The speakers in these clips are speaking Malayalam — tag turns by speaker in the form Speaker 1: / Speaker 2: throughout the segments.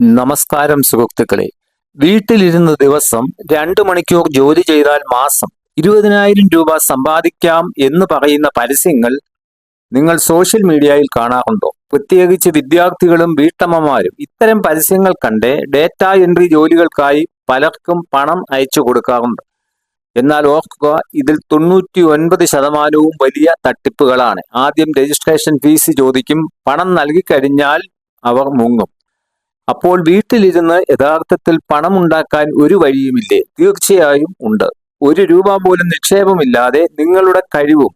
Speaker 1: നമസ്കാരം സുഹൃത്തുക്കളെ. വീട്ടിലിരുന്ന് ദിവസം 2 മണിക്കൂർ ജോലി ചെയ്താൽ മാസം 20,000 രൂപ സമ്പാദിക്കാം എന്ന് പറയുന്ന പരസ്യങ്ങൾ നിങ്ങൾ സോഷ്യൽ മീഡിയയിൽ കാണാറുണ്ടോ? പ്രത്യേകിച്ച് വിദ്യാർത്ഥികളും വീട്ടമ്മമാരും ഇത്തരം പരസ്യങ്ങൾ കണ്ട് ഡേറ്റ എൻട്രി ജോലികൾക്കായി പലർക്കും പണം അയച്ചു കൊടുക്കാറുണ്ട്. എന്നാൽ ഓർക്കുക, ഇതിൽ 99% വലിയ തട്ടിപ്പുകളാണ്. ആദ്യം രജിസ്ട്രേഷൻ ഫീസ് ചോദിക്കും. പണം നൽകിക്കഴിഞ്ഞാൽ അവർ മുങ്ങും. അപ്പോൾ വീട്ടിലിരുന്ന് യഥാർത്ഥത്തിൽ പണമുണ്ടാക്കാൻ ഒരു വഴിയുമില്ലേ? തീർച്ചയായും ഉണ്ട്. 1 രൂപ പോലും നിക്ഷേപമില്ലാതെ നിങ്ങളുടെ കഴിവും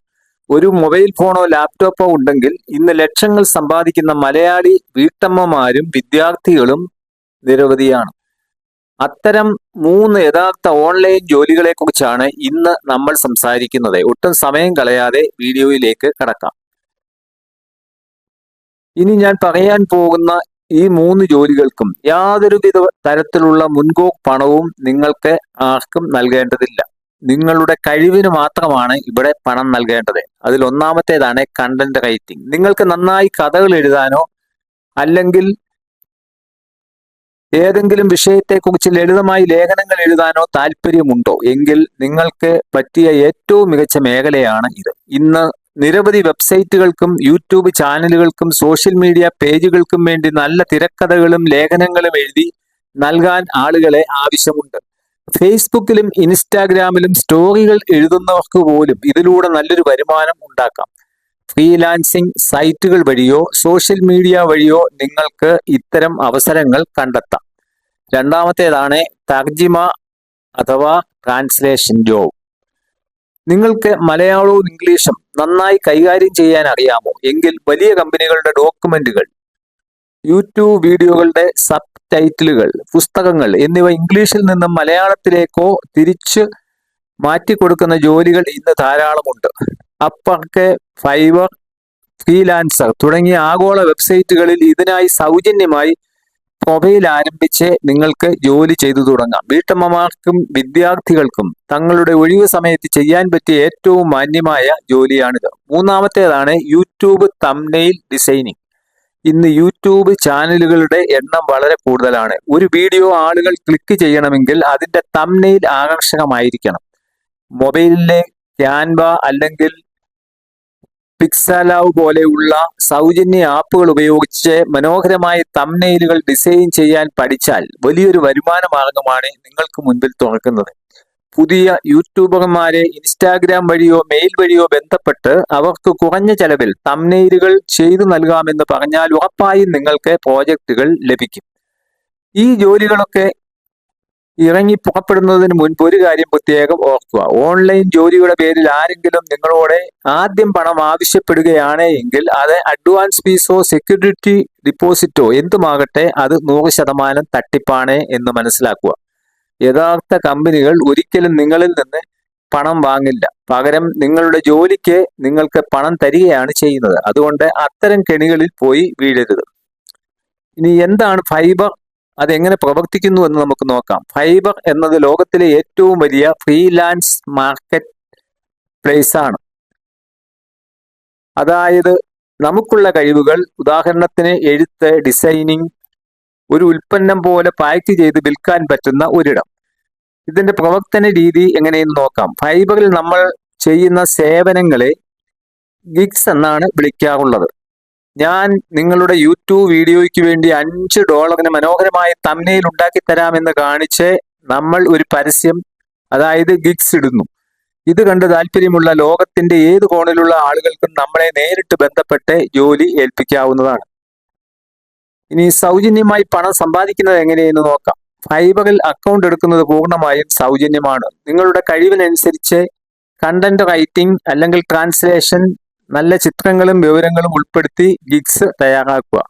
Speaker 1: ഒരു മൊബൈൽ ഫോണോ ലാപ്ടോപ്പോ ഉണ്ടെങ്കിൽ ഇന്ന് ലക്ഷങ്ങൾ സമ്പാദിക്കുന്ന മലയാളി വീട്ടമ്മമാരും വിദ്യാർത്ഥികളും നിരവധിയാണ്. അത്തരം 3 യഥാർത്ഥ ഓൺലൈൻ ജോലികളെ കുറിച്ചാണ് ഇന്ന് നമ്മൾ സംസാരിക്കുന്നത്. ഒട്ടും സമയം കളയാതെ വീഡിയോയിലേക്ക് കടക്കാം. ഇനി ഞാൻ പറയാൻ പോകുന്ന ഈ 3 ജോലികൾക്കും യാതൊരുവിധ തരത്തിലുള്ള മുൻകൂർ പണവും നിങ്ങൾക്ക് ആർക്കും നൽകേണ്ടതില്ല. നിങ്ങളുടെ കഴിവിന് മാത്രമാണ് ഇവിടെ പണം നൽകേണ്ടത്. അതിൽ ഒന്നാമത്തേതാണ് കണ്ടന്റ് റൈറ്റിംഗ്. നിങ്ങൾക്ക് നന്നായി കഥകൾ എഴുതാനോ അല്ലെങ്കിൽ ഏതെങ്കിലും വിഷയത്തെക്കുറിച്ച് ലളിതമായി ലേഖനങ്ങൾ എഴുതാനോ താല്പര്യമുണ്ടോ എങ്കിൽ നിങ്ങൾക്ക് പറ്റിയ ഏറ്റവും മികച്ച മേഖലയാണ് ഇത്. ഇന്ന് നിരവധി വെബ്സൈറ്റുകൾക്കും യൂട്യൂബ് ചാനലുകൾക്കും സോഷ്യൽ മീഡിയ പേജുകൾക്കും വേണ്ടി നല്ല തിരക്കഥകളും ലേഖനങ്ങളും എഴുതി നൽകാൻ ആളുകളെ ആവശ്യമുണ്ട്. ഫേസ്ബുക്കിലും ഇൻസ്റ്റാഗ്രാമിലും സ്റ്റോറികൾ എഴുതുന്നവർക്ക് പോലും ഇതിലൂടെ നല്ലൊരു വരുമാനം ഉണ്ടാക്കാം. ഫ്രീലാൻസിംഗ് സൈറ്റുകൾ വഴിയോ സോഷ്യൽ മീഡിയ വഴിയോ നിങ്ങൾക്ക് ഇത്തരം അവസരങ്ങൾ കണ്ടെത്താം. രണ്ടാമത്തേതാണ് തർജിമ അഥവാ ട്രാൻസ്ലേഷൻ ജോബ്. നിങ്ങൾക്ക് മലയാളവും ഇംഗ്ലീഷും നന്നായി കൈകാര്യം ചെയ്യാൻ അറിയാമോ എങ്കിൽ വലിയ കമ്പനികളുടെ ഡോക്യുമെന്റുകൾ, യൂട്യൂബ് വീഡിയോകളുടെ സബ് ടൈറ്റിലുകൾ, പുസ്തകങ്ങൾ എന്നിവ ഇംഗ്ലീഷിൽ നിന്നും മലയാളത്തിലേക്കോ തിരിച്ച് മാറ്റിക്കൊടുക്കുന്ന ജോലികൾ ഇന്ന് ധാരാളമുണ്ട്. അപ്പർക്ക്, ഫൈവർ, ഫ്രീലാൻസർ തുടങ്ങിയ ആഗോള വെബ്സൈറ്റുകളിൽ ഇതിനായി സൗജന്യമായി പ്രൊഫൈൽ ആരംഭിച്ച് നിങ്ങൾക്ക് ജോലി ചെയ്തു തുടങ്ങാം. വീട്ടമ്മമാർക്കും വിദ്യാർത്ഥികൾക്കും തങ്ങളുടെ ഒഴിവ് സമയത്ത് ചെയ്യാൻ പറ്റിയ ഏറ്റവും മാന്യമായ ജോലിയാണിത്. മൂന്നാമത്തേതാണ് യൂട്യൂബ് തംബ്നെയിൽ ഡിസൈനിങ്. ഇന്ന് യൂട്യൂബ് ചാനലുകളുടെ എണ്ണം വളരെ കൂടുതലാണ്. ഒരു വീഡിയോ ആളുകൾ ക്ലിക്ക് ചെയ്യണമെങ്കിൽ അതിന്റെ തംബ്നെയിൽ ആകർഷകമായിരിക്കണം. മൊബൈലിലെ ക്യാൻവ അല്ലെങ്കിൽ പിക്സലാവ് പോലെയുള്ള സൗജന്യ ആപ്പുകൾ ഉപയോഗിച്ച് മനോഹരമായ തംബ്നെയിലുകൾ ഡിസൈൻ ചെയ്യാൻ പഠിച്ചാൽ വലിയൊരു വരുമാന മാർഗമാണ് നിങ്ങൾക്ക് മുൻപിൽ തുറക്കുന്നത്. പുതിയ യൂട്യൂബർമാരെ ഇൻസ്റ്റാഗ്രാം വഴിയോ മെയിൽ വഴിയോ ബന്ധപ്പെട്ട് അവർക്ക് കുറഞ്ഞ ചെലവിൽ തംബ്നെയിലുകൾ ചെയ്തു നൽകാമെന്ന് പറഞ്ഞാൽ ഉറപ്പായും നിങ്ങൾക്ക് പ്രോജക്റ്റുകൾ ലഭിക്കും. ഈ ജോലികളൊക്കെ ഇറങ്ങി പുറപ്പെടുന്നതിന് മുൻപ് ഒരു കാര്യം പ്രത്യേകം ഓർക്കുക. ഓൺലൈൻ ജോലിയുടെ പേരിൽ ആരെങ്കിലും നിങ്ങളോട് ആദ്യം പണം ആവശ്യപ്പെടുകയാണ് എങ്കിൽ അത് അഡ്വാൻസ് ഫീസോ സെക്യൂരിറ്റി ഡിപ്പോസിറ്റോ എന്തുമാകട്ടെ അത് 100% തട്ടിപ്പാണ് എന്ന് മനസ്സിലാക്കുക. യഥാർത്ഥ കമ്പനികൾ ഒരിക്കലും നിങ്ങളിൽ നിന്ന് പണം വാങ്ങില്ല. പകരം നിങ്ങളുടെ ജോലിക്ക് നിങ്ങൾക്ക് പണം തരികയാണ് ചെയ്യുന്നത്. അതുകൊണ്ട് അത്തരം കെണികളിൽ പോയി വീഴരുത്. ഇനി എന്താണ് ഫൈബർ, അതെങ്ങനെ പ്രവർത്തിക്കുന്നു എന്ന് നമുക്ക് നോക്കാം. ഫൈബർ എന്നത് ലോകത്തിലെ ഏറ്റവും വലിയ ഫ്രീലാൻസ് മാർക്കറ്റ് പ്ലേസ് ആണ്. അതായത് നമുക്കുള്ള കഴിവുകൾ, ഉദാഹരണത്തിന് എഴുത്ത്, ഡിസൈനിങ്, ഒരു ഉൽപ്പന്നം പോലെ പാക്ക് ചെയ്ത് വിൽക്കാൻ പറ്റുന്ന ഒരിടം. ഇതിന്റെ പ്രവർത്തന രീതി എങ്ങനെയെന്ന് നോക്കാം. ഫൈബറിൽ നമ്മൾ ചെയ്യുന്ന സേവനങ്ങളെ ഗിഗ്സ് എന്നാണ് വിളിക്കാറുള്ളത്. ഞാൻ നിങ്ങളുടെ യൂട്യൂബ് വീഡിയോയ്ക്ക് വേണ്ടി $5 മനോഹരമായ തംബ്നെയിൽ ഉണ്ടാക്കി തരാമെന്ന് കാണിച്ച് നമ്മൾ ഒരു പരസ്യം, അതായത് ഗിഗ്സ് ഇടുന്നു. ഇത് കണ്ട് താല്പര്യമുള്ള ലോകത്തിന്റെ ഏത് കോണിലുള്ള ആളുകൾക്കും നമ്മളെ നേരിട്ട് ബന്ധപ്പെട്ട് ജോലി ഏൽപ്പിക്കാവുന്നതാണ്. ഇനി സൗജന്യമായി പണം സമ്പാദിക്കുന്നത് എങ്ങനെയെന്ന് നോക്കാം. ഫൈബറിൽ അക്കൗണ്ട് എടുക്കുന്നത് പൂർണ്ണമായും സൗജന്യമാണ്. നിങ്ങളുടെ കഴിവിനനുസരിച്ച് കണ്ടന്റ് റൈറ്റിംഗ് അല്ലെങ്കിൽ ട്രാൻസ്ലേഷൻ, നല്ല ചിത്രങ്ങളും വിവരങ്ങളും ഉൾപ്പെടുത്തി ഗിഗ്സ് തയ്യാറാക്കുക.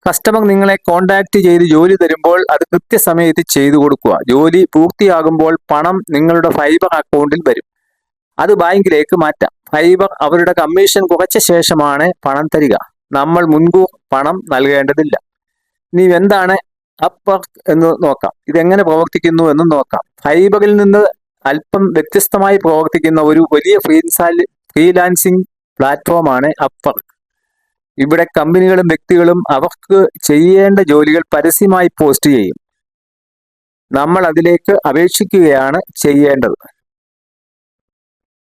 Speaker 1: കസ്റ്റമർ നിങ്ങളെ കോണ്ടാക്ട് ചെയ്ത് ജോലി തരുമ്പോൾ അത് കൃത്യസമയത്ത് ചെയ്തു കൊടുക്കുക. ജോലി പൂർത്തിയാകുമ്പോൾ പണം നിങ്ങളുടെ ഫൈബർ അക്കൗണ്ടിൽ വരും. അത് ബാങ്കിലേക്ക് മാറ്റാം. ഫൈബർ അവരുടെ കമ്മീഷൻ കുറച്ച ശേഷമാണ് പണം തരിക. നമ്മൾ മുൻകൂർ പണം നൽകേണ്ടതില്ല. ഇനി എന്താണ് അപ്വർക്ക് എന്ന് നോക്കാം. ഇതെങ്ങനെ പ്രവർത്തിക്കുന്നു എന്നും നോക്കാം. ഫൈബറിൽ നിന്ന് അല്പം വ്യത്യസ്തമായി പ്രവർത്തിക്കുന്ന ഒരു വലിയ ഫ്രീലാൻസിംഗ് പ്ലാറ്റ്ഫോമാണ് അപ്വർക്ക്. ഇവിടെ കമ്പനികളും വ്യക്തികളും അവർക്ക് ചെയ്യേണ്ട ജോലികൾ പരസ്യമായി പോസ്റ്റ് ചെയ്യും. നമ്മൾ അതിലേക്ക് അപേക്ഷിക്കുകയാണ് ചെയ്യേണ്ടത്.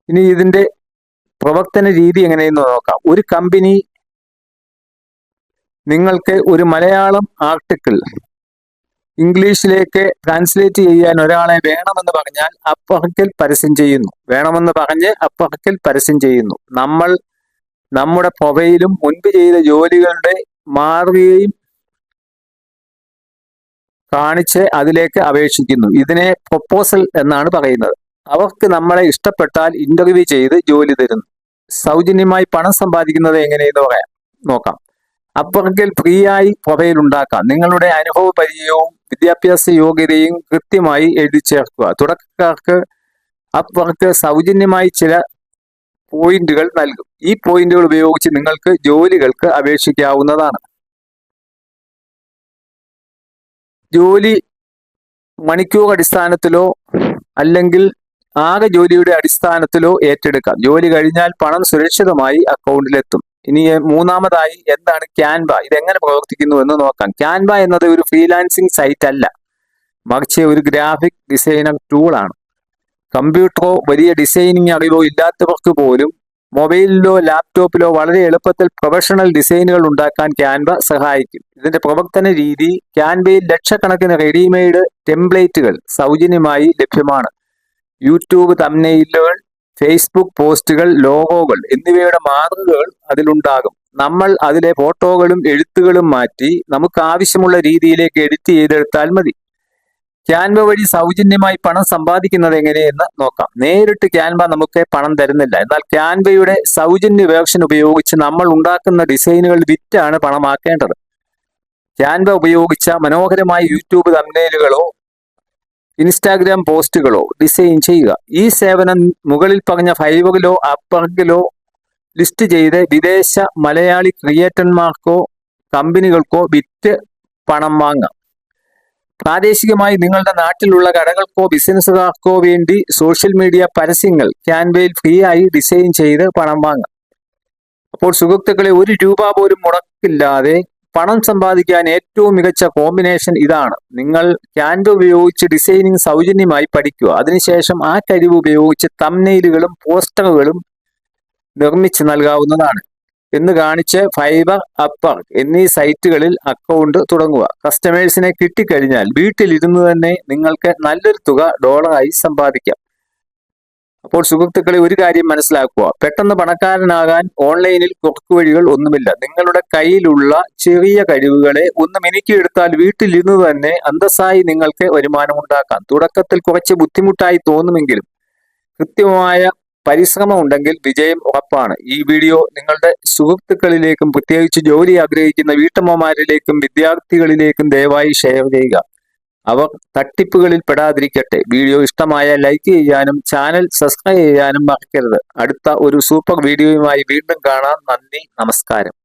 Speaker 1: ഇനി ഇതിന്റെ പ്രവർത്തന രീതി എങ്ങനെയെന്ന് നോക്കാം. ഒരു കമ്പനി നിങ്ങൾക്ക് ഒരു മലയാളം ആർട്ടിക്കിൾ ഇംഗ്ലീഷിലേക്ക് ട്രാൻസ്ലേറ്റ് ചെയ്യാൻ ഒരാളെ വേണമെന്ന് പറഞ്ഞാൽ അപ്പുറക്കിൽ പരസ്യം ചെയ്യുന്നു. വേണമെന്ന് പറഞ്ഞ് അപ്പുറക്കിൽ പരസ്യം ചെയ്യുന്നു. നമ്മൾ നമ്മുടെ പ്രൊഫൈലും മുൻപ് ചെയ്ത ജോലികളുടെ മാതൃകയും കാണിച്ച് അതിലേക്ക് അപേക്ഷിക്കുന്നു. ഇതിനെ പ്രൊപ്പോസൽ എന്നാണ് പറയുന്നത്. അവർക്ക് നമ്മളെ ഇഷ്ടപ്പെട്ടാൽ ഇന്റർവ്യൂ ചെയ്ത് ജോലി തരുന്നു. സൗജന്യമായി പണം സമ്പാദിക്കുന്നത് എങ്ങനെയെന്ന് നോക്കാം. അപ്പുറക്കിൽ ഫ്രീ ആയി പ്രൊഫൈൽ ഉണ്ടാക്കാം. നിങ്ങളുടെ അനുഭവ പരിചയവും വിദ്യാഭ്യാസ യോഗ്യതയും കൃത്യമായി എഴുതി ചേർക്കുക. തുടക്കക്കാർക്ക് അപ്പുറക്ക് സൗജന്യമായി ചില പോയിന്റുകൾ നൽകും. ഈ പോയിന്റുകൾ ഉപയോഗിച്ച് നിങ്ങൾക്ക് ജോലികൾക്ക് അപേക്ഷിക്കാവുന്നതാണ്. ജോലി മണിക്കൂർ അടിസ്ഥാനത്തിലോ അല്ലെങ്കിൽ ആകെ ജോലിയുടെ അടിസ്ഥാനത്തിലോ ഏറ്റെടുക്കാം. ജോലി കഴിഞ്ഞാൽ പണം സുരക്ഷിതമായി അക്കൗണ്ടിലെത്തും. ഇനി മൂന്നാമതായി എന്താണ് ക്യാൻവ? ഇതെങ്ങനെ പ്രവർത്തിക്കുന്നു എന്ന് നോക്കാം. ക്യാൻവ എന്നത് ഒരു ഫ്രീലാൻസിങ് സൈറ്റ് അല്ല, മറിച്ച് ഒരു ഗ്രാഫിക് ഡിസൈനർ ടൂളാണ്. കമ്പ്യൂട്ടറോ വലിയ ഡിസൈനിങ് അറിവോ ഇല്ലാത്തവർക്ക് പോലും മൊബൈലിലോ ലാപ്ടോപ്പിലോ വളരെ എളുപ്പത്തിൽ പ്രൊഫഷണൽ ഡിസൈനുകൾ ഉണ്ടാക്കാൻ ക്യാൻവ സഹായിക്കും. ഇതിന്റെ പ്രവർത്തന രീതി: ക്യാൻവയിൽ ലക്ഷക്കണക്കിന് റെഡിമെയ്ഡ് ടെംപ്ലേറ്റുകൾ സൗജന്യമായി ലഭ്യമാണ്. യൂട്യൂബ് തംബ്നെയിലുകൾ, ഫേസ്ബുക്ക് പോസ്റ്റുകൾ, ലോഗോകൾ എന്നിവയുടെ മാതൃകകൾ അതിലുണ്ടാകും. നമ്മൾ അതിലെ ഫോട്ടോകളും എഴുത്തുകളും മാറ്റി നമുക്ക് ആവശ്യമുള്ള രീതിയിലേക്ക് എഡിറ്റ് ചെയ്തെടുത്താൽ മതി. ക്യാൻവ വഴി സൗജന്യമായി പണം സമ്പാദിക്കുന്നത് എങ്ങനെയെന്ന് നോക്കാം. നേരിട്ട് ക്യാൻവ നമുക്ക് പണം തരുന്നില്ല. എന്നാൽ ക്യാൻവയുടെ സൗജന്യ വേർഷൻ ഉപയോഗിച്ച് നമ്മൾ ഉണ്ടാക്കുന്ന ഡിസൈനുകൾ വിറ്റാണ് പണമാക്കേണ്ടത്. ക്യാൻവ ഉപയോഗിച്ച മനോഹരമായ യൂട്യൂബ് തംബ്നെയിലുകളോ ഇൻസ്റ്റാഗ്രാം പോസ്റ്റുകളോ ഡിസൈൻ ചെയ്യുക. ഈ സേവനം മുകളിൽ പറഞ്ഞ ഫൈവറിലോ അപ്പറിലോ ലിസ്റ്റ് ചെയ്ത് വിദേശ മലയാളി ക്രിയേറ്റർമാർക്കോ കമ്പനികൾക്കോ വിറ്റ് പണം വാങ്ങാം. പ്രാദേശികമായി നിങ്ങളുടെ നാട്ടിലുള്ള കടകൾക്കോ ബിസിനസ്സുകാർക്കോ വേണ്ടി സോഷ്യൽ മീഡിയ പരസ്യങ്ങൾ ക്യാൻവയിൽ ഫ്രീ ആയി ഡിസൈൻ ചെയ്ത് പണം വാങ്ങാം. അപ്പോൾ സുഹൃത്തുക്കളെ, ₹1 പോലും മുടക്കില്ലാതെ പണം സമ്പാദിക്കാൻ ഏറ്റവും മികച്ച കോമ്പിനേഷൻ ഇതാണ്. നിങ്ങൾ ക്യാൻവ ഉപയോഗിച്ച് ഡിസൈനിങ് സൗജന്യമായി പഠിക്കുക. അതിനുശേഷം ആ കഴിവ് ഉപയോഗിച്ച് തംബ്നെയിലുകളും പോസ്റ്ററുകളും നിർമ്മിച്ച് നൽകാവുന്നതാണ് എന്ന് കാണിച്ച് ഫൈവർ, അപ്പർ എന്നീ സൈറ്റുകളിൽ അക്കൗണ്ട് തുടങ്ങുക. കസ്റ്റമേഴ്സിനെ കിട്ടിക്കഴിഞ്ഞാൽ വീട്ടിലിരുന്ന് തന്നെ നിങ്ങൾക്ക് നല്ലൊരു തുക ഡോളറായി സമ്പാദിക്കാം. അപ്പോൾ സുഹൃത്തുക്കളെ, ഒരു കാര്യം മനസ്സിലാക്കുക. പെട്ടെന്ന് പണക്കാരനാകാൻ ഓൺലൈനിൽ കുറുക്കുവഴികൾ ഒന്നുമില്ല. നിങ്ങളുടെ കയ്യിലുള്ള ചെറിയ കഴിവുകളെ ഒന്ന് മിനുക്കിയെടുത്താൽ വീട്ടിലിരുന്ന് തന്നെ അന്തസ്സായി നിങ്ങൾക്ക് വരുമാനമുണ്ടാക്കാം. തുടക്കത്തിൽ കുറച്ച് ബുദ്ധിമുട്ടായി തോന്നുമെങ്കിലും കൃത്യമായ പരിശ്രമം ഉണ്ടെങ്കിൽ വിജയം ഉറപ്പാണ്. ഈ വീഡിയോ നിങ്ങളുടെ സുഹൃത്തുക്കളിലേക്കും പ്രത്യേകിച്ച് ജോലി ആഗ്രഹിക്കുന്ന വീട്ടമ്മമാരിലേക്കും വിദ്യാർത്ഥികളിലേക്കും ദയവായി ഷെയർ ചെയ്യുക. അവർ തട്ടിപ്പുകളിൽ പെടാതിരിക്കട്ടെ. വീഡിയോ ഇഷ്ടമായ ലൈക്ക് ചെയ്യാനും ചാനൽ സബ്സ്ക്രൈബ് ചെയ്യാനും മറക്കരുത്. അടുത്ത ഒരു സൂപ്പർ വീഡിയോയുമായി വീണ്ടും കാണാം. നന്ദി, നമസ്കാരം.